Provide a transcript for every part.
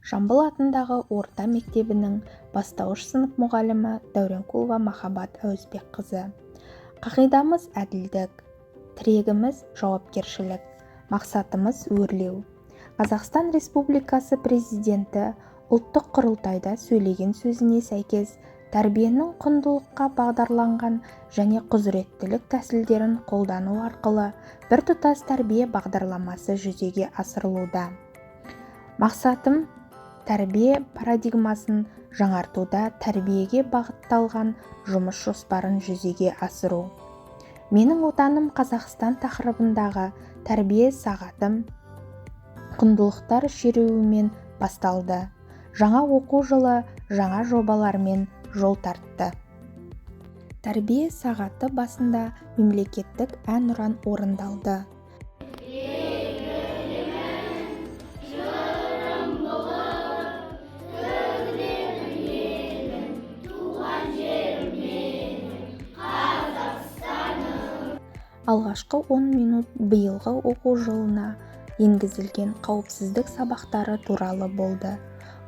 Жамбыл атындағы орта мектебінің бастауыш сынып мұғалімі Дәуренкулова Махаббат Әуезбекқызы. Қағидамыз әділдік, тірегіміз жауапкершілік, мақсатымыз өрлеу. Қазақстан Республикасы Президенті ұлттық құрылтайда сөйлеген сөзіне сәйкес тәрбиенің құндылыққа бағдарланған және құзыреттілік тәсілдерін қолдану арқылы біртұтас тәрбие бағдарламасы жүзеге асырылуда. Мақсатым тәрбие парадигмасын жаңартуда тәрбиеге бағытталған жұмыс жоспарын жүзеге асыру. Менің отаным Қазақстан тақырыбындағы тәрбие сағатым құндылықтар шеруімен басталды. Жаңа оқу жылы жаңа жобалармен жол тартты. Тәрбие сағаты басында мемлекеттік әнұран орындалды. Алғашқы 10 минут биылғы оқу жылына енгізілген қауіпсіздік сабақтары туралы болды.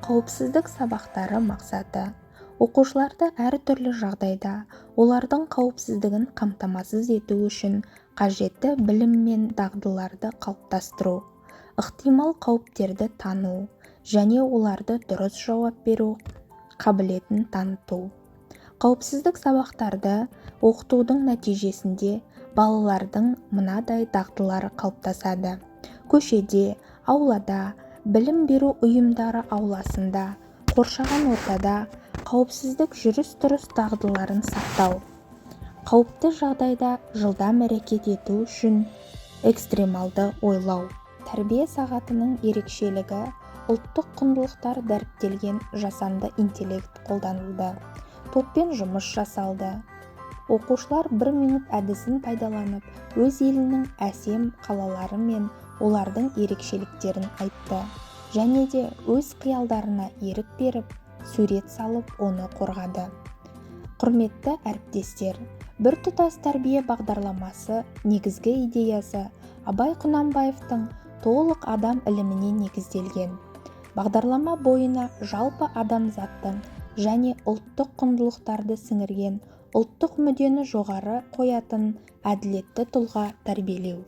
Қауіпсіздік сабақтары мақсаты оқушыларды әртүрлі жағдайда олардың қауіпсіздігін қамтамасыз ету үшін қажетті білім мен дағдыларды қалыптастыру, ықтимал қауіптерді тану және оларды дұрыс жауап беру қабілетін таныту. Қауіпсіздік сабақтарды оқытудың нәтижесінде балалардың мынадай дағдылары қалыптасады. Көшеде, аулада, білім беру ұйымдары ауласында, қоршаған ортада қауіпсіздік жүріс-тұрыс дағдыларын сақтау. Қауіпті жағдайда жылдам әрекет ету үшін экстремалды ойлау. Тәрбие сағатының ерекшелігі ұлттық құндылықтар дәріптелген жасанды интеллект қолданылды. Топпен жұмыс жасалды. Оқушылар 1 минут әдісін пайдаланып, өз елінің әсем қалалары мен олардың ерекшеліктерін айтты, және де өз қиялдарына ерік беріп, сурет салып, оны қорғады. Құрметті әріптестер, біртұтас тәрбие бағдарламасы негізгі идеясы Абай Құнанбаевтың толық адам іліміне негізделген. Бағдарлама бойына жалпы адамзаттың және ұлттық құндылықтарды сіңірген, ұлттық мүддені жоғары қоятын әділетті тұлға тәрбиелеу.